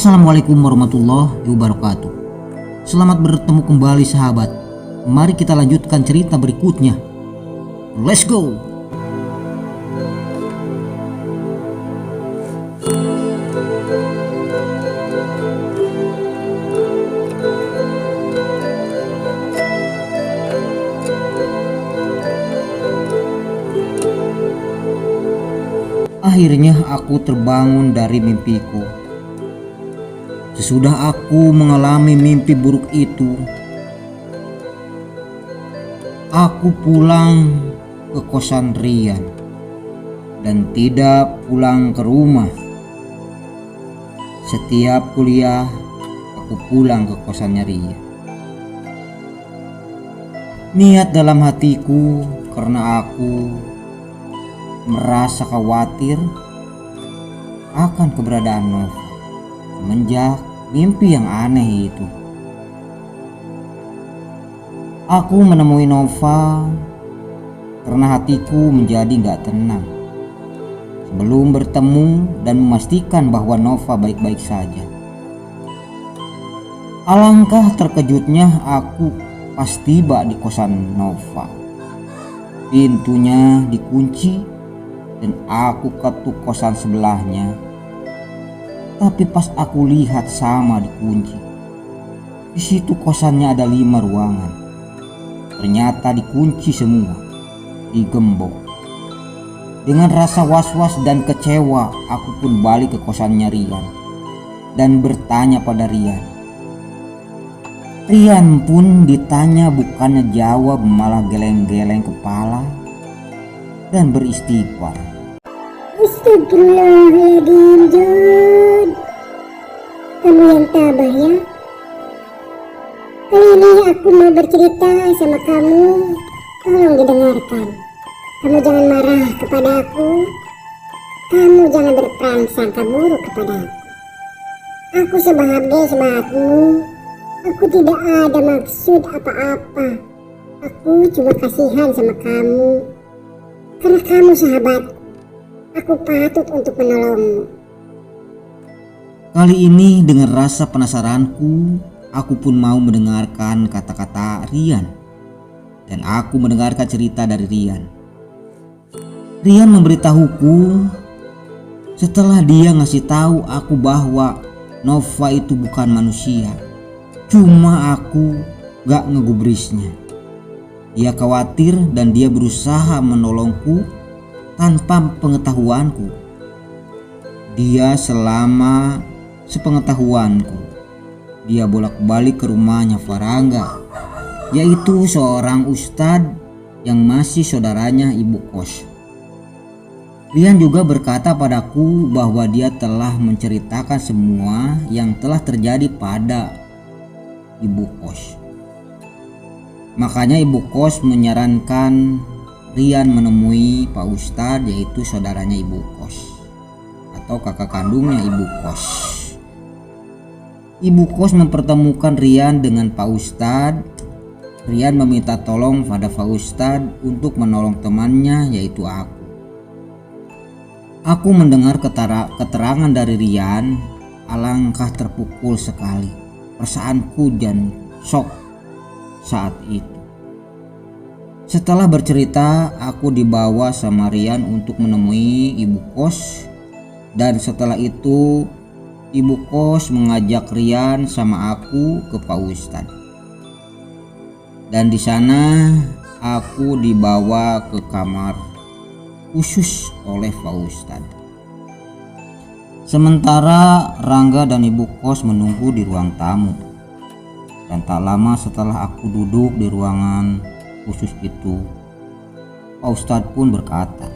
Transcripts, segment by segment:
Assalamualaikum warahmatullahi wabarakatuh. Selamat bertemu kembali sahabat. Mari kita lanjutkan cerita berikutnya. Let's go. Akhirnya aku terbangun dari mimpiku. Sesudah aku mengalami mimpi buruk itu, aku pulang ke kosan Rian dan tidak pulang ke rumah. Setiap kuliah, aku pulang ke kosannya Rian. Niat dalam hatiku karena aku merasa khawatir akan keberadaan Nova semenjak mimpi yang aneh itu. Aku menemui Nova karena hatiku menjadi gak tenang sebelum bertemu dan memastikan bahwa Nova baik-baik saja. Alangkah terkejutnya aku pas tiba di kosan Nova. Pintunya dikunci dan aku ketuk kosan sebelahnya. Tapi pas aku lihat sama dikunci. Di situ kosannya ada 5 ruangan. Ternyata dikunci semua, digembok. Dengan rasa was-was dan kecewa, aku pun balik ke kosannya Rian dan bertanya pada Rian. Rian pun ditanya bukannya jawab malah geleng-geleng kepala dan beristighfar. Astagfirullahaladzim, John. Kamu yang tabah ya. Kali ini aku mau bercerita sama kamu. Tolong didengarkan. Kamu jangan marah kepada aku. Kamu jangan berprasangka buruk kepada aku. Aku sebahagia semangatmu. Aku tidak ada maksud apa-apa. Aku cuma kasihan sama kamu. Karena kamu sahabatku. Aku patut untuk menolongmu. Kali ini dengan rasa penasaranku, aku pun mau mendengarkan kata-kata Rian. Dan aku mendengarkan cerita dari Rian. Rian memberitahuku setelah dia ngasih tahu aku bahwa Nova itu bukan manusia. Cuma aku gak ngegubrisnya. Dia khawatir dan dia berusaha menolongku tanpa pengetahuanku. Dia selama sepengetahuanku, dia bolak-balik ke rumahnya Farangga, yaitu seorang ustadz yang masih saudaranya ibu kos. Rian juga berkata padaku bahwa dia telah menceritakan semua yang telah terjadi pada ibu kos. Makanya ibu kos menyarankan Rian menemui Pak Ustadz, yaitu saudaranya ibu kos atau kakak kandungnya ibu kos. Ibu kos mempertemukan Rian dengan Pak Ustadz. Rian meminta tolong pada Pak Ustadz untuk menolong temannya, yaitu aku. Aku mendengar keterangan dari Rian, alangkah terpukul sekali perasaanku dan shock saat itu. Setelah bercerita, aku dibawa sama Rian untuk menemui ibu kos, dan setelah itu ibu kos mengajak Rian sama aku ke Pak Ustadz. Dan di sana aku dibawa ke kamar khusus oleh Pak Ustadz. Sementara Rangga dan ibu kos menunggu di ruang tamu. Dan tak lama setelah aku duduk di ruangan khusus itu, Pak Ustadz pun berkata,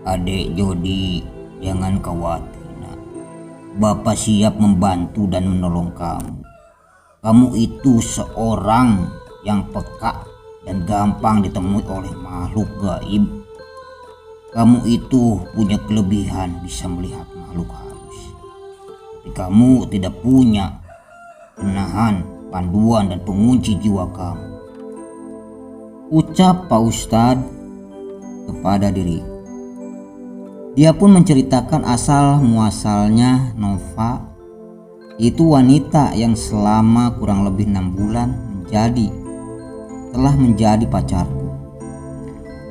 "Adik Jody, jangan khawatir nak. Bapak siap membantu dan menolong kamu. Kamu itu seorang yang peka dan gampang ditemui oleh makhluk gaib. Kamu itu punya kelebihan bisa melihat makhluk halus. Tapi kamu tidak punya penahan, panduan dan pengunci jiwa kamu," ucap Pak Ustadz kepada diriku. Dia pun menceritakan asal muasalnya Nova, itu wanita yang selama kurang lebih 6 bulan telah menjadi pacarku.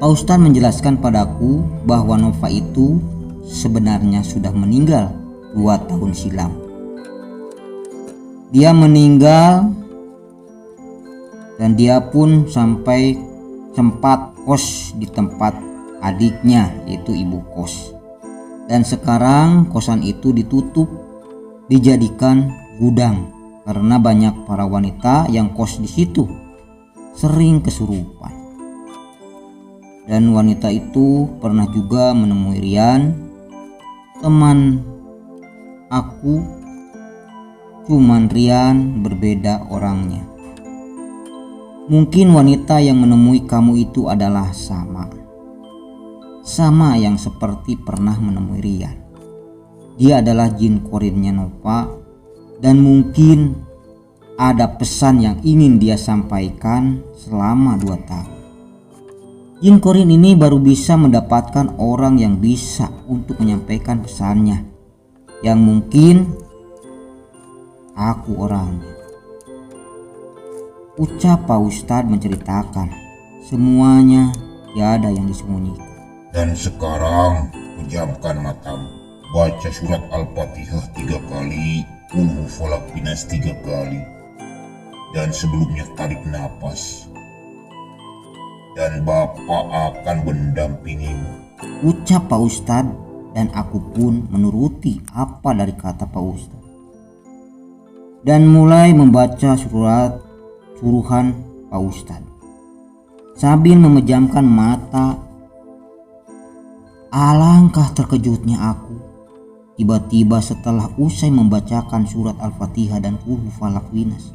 Pak Ustadz menjelaskan padaku bahwa Nova itu sebenarnya sudah meninggal 2 tahun silam. Dia meninggal dan dia pun sampai sempat kos di tempat adiknya, yaitu ibu kos. Dan sekarang kosan itu ditutup, dijadikan gudang karena banyak para wanita yang kos di situ sering kesurupan. Dan wanita itu pernah juga menemui Rian, teman aku, cuman Rian berbeda orangnya. Mungkin wanita yang menemui kamu itu adalah sama yang seperti pernah menemui Rian. Dia adalah jin korinnya Nova, dan mungkin ada pesan yang ingin dia sampaikan selama 2 tahun. Jin korin ini baru bisa mendapatkan orang yang bisa untuk menyampaikan pesannya, yang mungkin aku orangnya. Ucap Pak Ustadz menceritakan semuanya, tiada yang disembunyikan. Dan sekarang pejamkan matamu, baca surat Al-Fatihah 3 kali, Qul Hu Falaq Binas 3 kali, dan sebelumnya tarik napas, dan Bapak akan mendampingimu. Ucap Pak Ustadz, dan aku pun menuruti apa dari kata Pak Ustadz, dan mulai membaca suruhan Pak Ustadz sambil memejamkan mata. Alangkah terkejutnya aku tiba-tiba setelah usai membacakan surat Al-Fatihah dan Qul Hu Falaq Binas,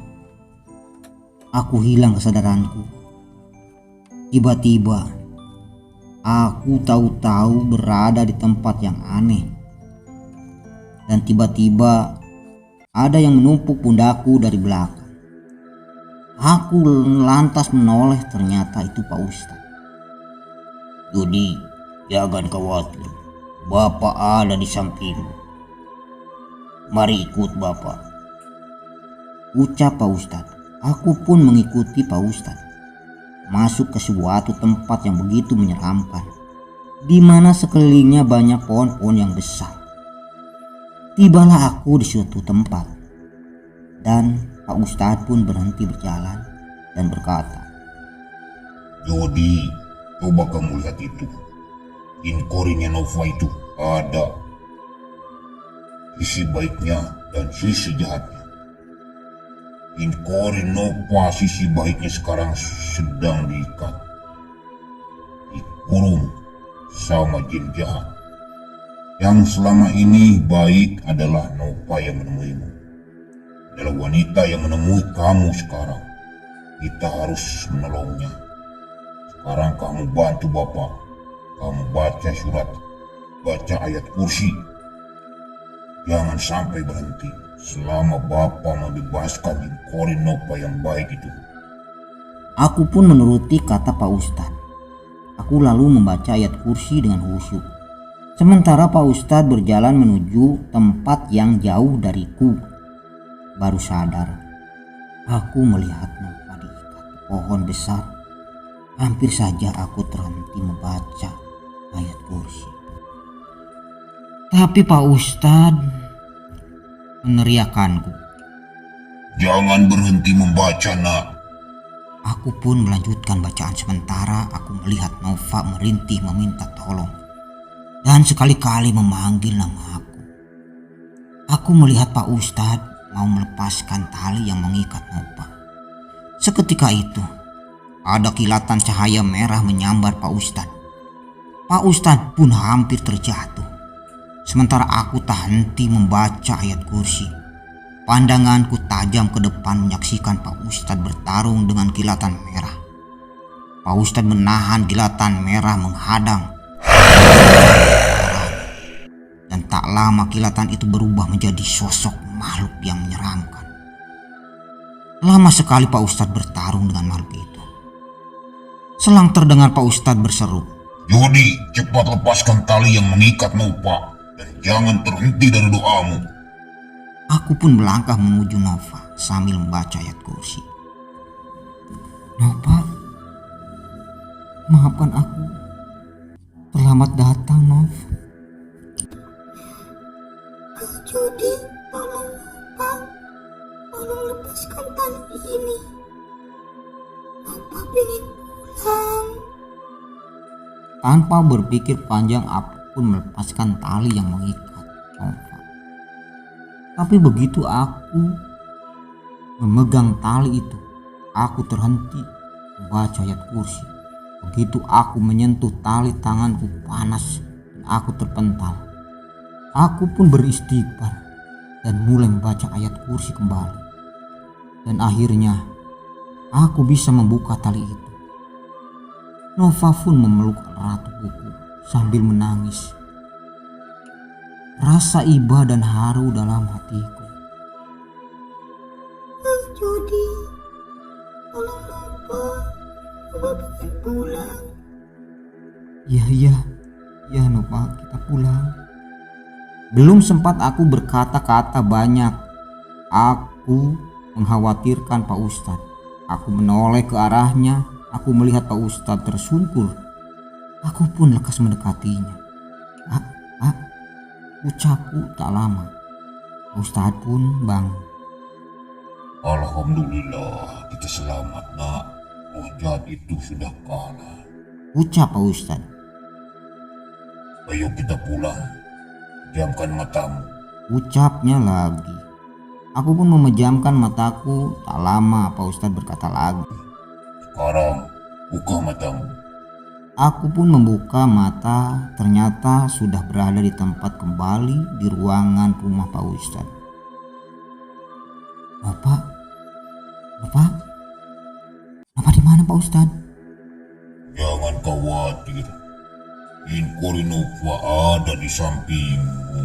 aku hilang kesadaranku. Tiba-tiba aku tahu-tahu berada di tempat yang aneh, dan tiba-tiba ada yang menumpuk pundakku dari belakang. Aku lantas menoleh, ternyata itu Pak Ustadz. "Jody, jangan khawatir, Bapak ada di sampingmu. Mari ikut Bapak," ucap Pak Ustadz. Aku pun mengikuti Pak Ustadz masuk ke suatu tempat yang begitu menyeramkan, di mana sekelilingnya banyak pohon-pohon yang besar. Tibalah aku di suatu tempat, dan Pak Ustadz pun berhenti berjalan dan berkata, Jody, coba kamu lihat itu. Jin korinnya Nova itu ada sisi baiknya dan sisi jahatnya. Jin korin Nova sisi baiknya sekarang sedang diikat, dikurung sama jin jahat. Yang selama ini baik adalah Nova yang menemuimu, adalah wanita yang menemui kamu sekarang. Kita harus menolongnya. Sekarang kamu bantu Bapak. Kamu baca surat, baca ayat kursi. Jangan sampai berhenti selama Bapak membebaskan jin korin Nova yang baik itu. Aku pun menuruti kata Pak Ustadz. Aku lalu membaca ayat kursi dengan khusyuk. Sementara Pak Ustadz berjalan menuju tempat yang jauh dariku. Baru sadar, aku melihat Nova diikat di pohon besar. Hampir saja aku terhenti membaca ayat kursi. Tapi Pak Ustadz meneriakanku. Jangan berhenti membaca, nak. Aku pun melanjutkan bacaan sementara aku melihat Nova merintih meminta tolong dan sekali-kali memanggil nama aku. Aku melihat Pak Ustadz mau melepaskan tali yang mengikat Nova. Seketika itu ada kilatan cahaya merah menyambar Pak Ustadz. Pak Ustadz pun hampir terjatuh. Sementara aku tak henti membaca ayat kursi. Pandanganku tajam ke depan menyaksikan Pak Ustadz bertarung dengan kilatan merah. Pak Ustadz menahan kilatan merah menghadang. Dan tak lama kilatan itu berubah menjadi sosok makhluk yang menyeramkan. Lama sekali Pak Ustadz bertarung dengan makhluk itu. Selang terdengar Pak Ustadz berseru, Jodi, cepat lepaskan tali yang mengikat Nova dan jangan terhenti dari doamu. Aku pun melangkah menuju Nova sambil membaca ayat kursi. Nova, maafkan aku. Terlambat datang, Nov. Jodi, tolong Nova. Tolong lepaskan tali ini. Nova pengen pulang. Tanpa berpikir panjang, aku pun melepaskan tali yang mengikat Nova. Tapi begitu aku memegang tali itu, aku terhenti membaca ayat kursi. Begitu aku menyentuh tali, tanganku panas dan aku terpental. Aku pun beristighfar dan mulai membaca ayat kursi kembali. Dan akhirnya aku bisa membuka tali itu. Nova pun memeluk erat tubuhku sambil menangis. Rasa iba dan haru dalam hatiku. Jodi, tolong Nova. Nova pengen pulang. Ya Nova, kita pulang. Belum sempat aku berkata-kata banyak, aku mengkhawatirkan Pak Ustadz. Aku menoleh ke arahnya. Aku melihat Pak Ustadz tersungkur. Aku pun lekas mendekatinya. Ucapku tak lama. Pak Ustadz pun bangun. Alhamdulillah, kita selamat, nak. Roh jahat itu sudah kalah. Ucap Pak Ustadz. Ayo kita pulang. Pejamkan matamu. Ucapnya lagi. Aku pun memejamkan mataku. Tak lama Pak Ustadz berkata lagi. Sekarang, buka matamu. Aku pun membuka mata. Ternyata sudah berada di tempat kembali di ruangan rumah Pak Ustadz. Nova di mana Pak Ustadz? Jangan khawatir. Inkori Nova ada di sampingmu.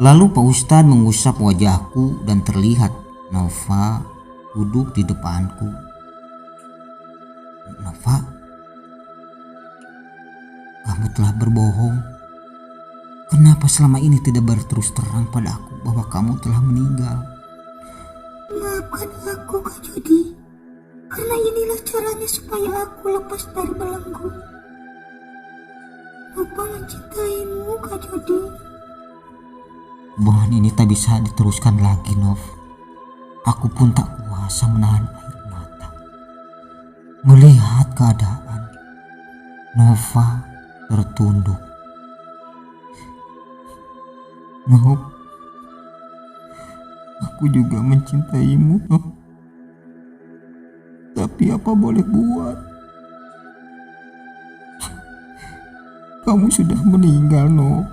Lalu Pak Ustadz mengusap wajahku dan terlihat Nova duduk di depanku. Nova, kamu telah berbohong. Kenapa selama ini tidak berterus terang padaku bahwa kamu telah meninggal? Maafkan aku, Kak Jodi. Karena inilah caranya supaya aku lepas dari belenggu. Nova mencintaimu, Kak Jodi. Bohongan ini tak bisa diteruskan lagi, Nov. Aku pun tak kuasa menahan air mata melihat keadaan Nova tertunduk. Nov, aku juga mencintaimu, Nov. Tapi apa boleh buat? Kamu sudah meninggal, Nov.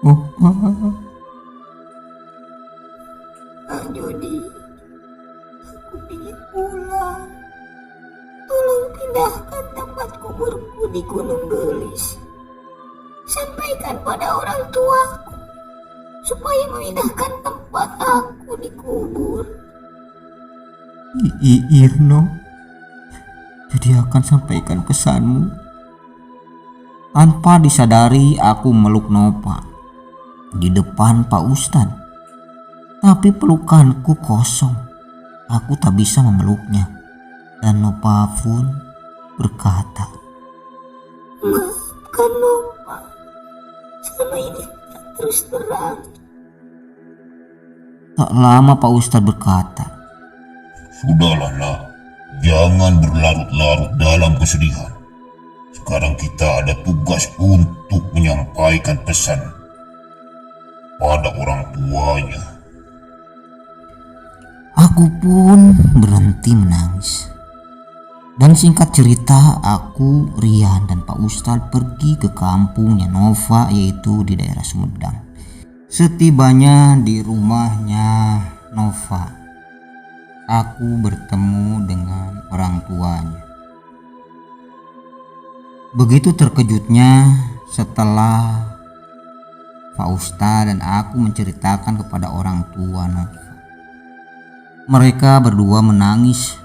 Opa. Kak Jodi, aku ingin pulang. Tolong pindahkan tempat kuburku di Gunung Gelis. Sampaikan pada orang tuaku supaya memindahkan tempat aku dikubur. Iya, Nov. Jadi akan sampaikan pesanmu. Tanpa disadari aku meluk Nova di depan Pak Ustadz. Tapi pelukanku kosong. Aku tak bisa memeluknya. Dan Nova pun berkata, Maafkan Nova. Selama ini tak terus terang. tak lama Pak Ustadz berkata, Sudahlah, nak. Jangan berlarut-larut dalam kesedihan. Sekarang kita ada tugas untuk menyampaikan pesan pada orang tuanya. Aku pun berhenti menangis. Dan singkat cerita, aku, Rian, dan Pak Ustadz pergi ke kampungnya Nova, yaitu di daerah Sumedang. Setibanya di rumahnya Nova, aku bertemu dengan orang tuanya. Begitu terkejutnya setelah Pak Ustadz dan aku menceritakan kepada orang tua Nova. Mereka berdua menangis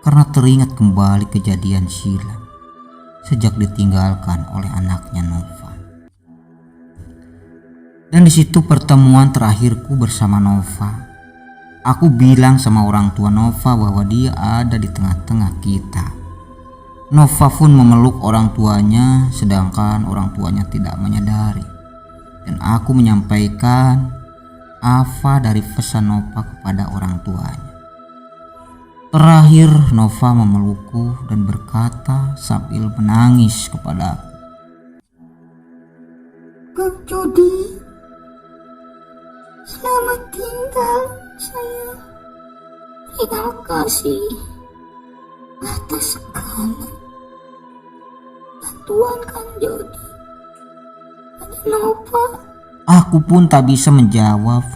karena teringat kembali kejadian silam sejak ditinggalkan oleh anaknya Nova. Dan di situ pertemuan terakhirku bersama Nova. Aku bilang sama orang tua Nova bahwa dia ada di tengah-tengah kita. Nova pun memeluk orang tuanya, sedangkan orang tuanya tidak menyadari. Dan aku menyampaikan apa dari pesan Nova kepada orang tuanya. Terakhir Nova memelukku dan berkata sambil menangis kepadaku. Bang Jody, selamat tinggal sayang. Terima kasih atas segala bantuan Kang Jody pada Nova. Aku pun tak bisa menjawab,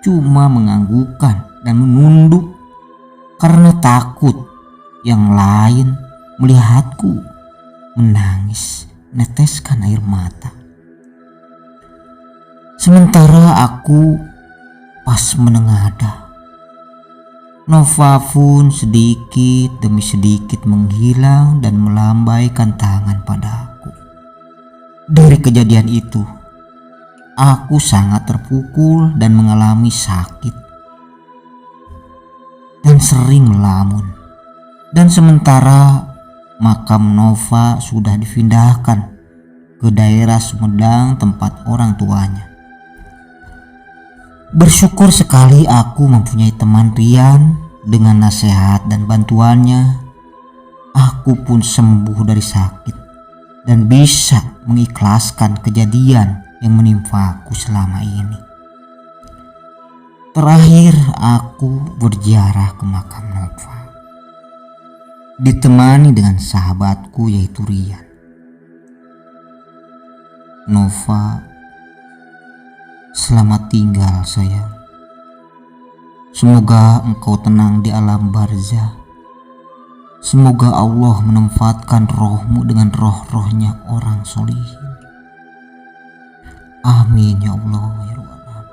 cuma menganggukkan dan menunduk karena takut yang lain melihatku menangis meneteskan air mata. Sementara aku pas menengadah, Nova pun sedikit demi sedikit menghilang dan melambaikan tangan padaku. Dari kejadian itu, aku sangat terpukul dan mengalami sakit dan sering melamun. Dan sementara makam Nova sudah dipindahkan ke daerah Sumedang tempat orang tuanya. Bersyukur sekali aku mempunyai teman Rian. Dengan nasihat dan bantuannya, aku pun sembuh dari sakit dan bisa mengikhlaskan kejadian yang menimpaku selama ini. Terakhir aku berziarah ke makam Nova, ditemani dengan sahabatku yaitu Rian. Nova, selamat tinggal sayang. Semoga engkau tenang di alam barzah. Semoga Allah menempatkan rohmu dengan roh-rohnya orang solihin. Amin ya Allah ya Rabbal.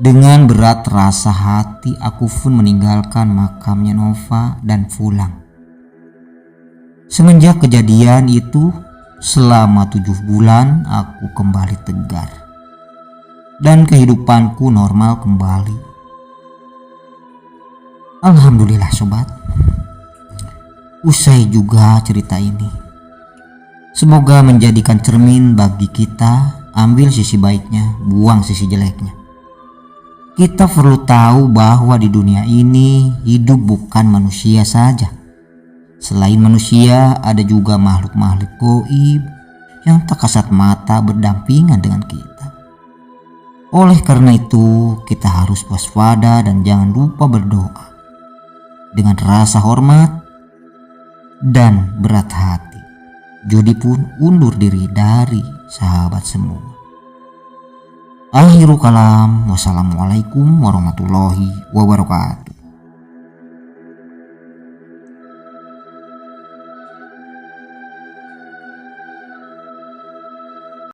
Dengan berat rasa hati aku pun meninggalkan makamnya Nova dan pulang. Semenjak kejadian itu, selama 7 bulan aku kembali tegar dan kehidupanku normal kembali. Alhamdulillah sobat. Usai juga cerita ini. Semoga menjadikan cermin bagi kita, ambil sisi baiknya, buang sisi jeleknya. Kita perlu tahu bahwa di dunia ini hidup bukan manusia saja. Selain manusia, ada juga makhluk-makhluk gaib yang tak kasat mata berdampingan dengan kita. Oleh karena itu, kita harus waspada dan jangan lupa berdoa dengan rasa hormat dan berat hati. Jody pun undur diri dari sahabat semua. Akhirul kalam, wassalamualaikum warahmatullahi wabarakatuh.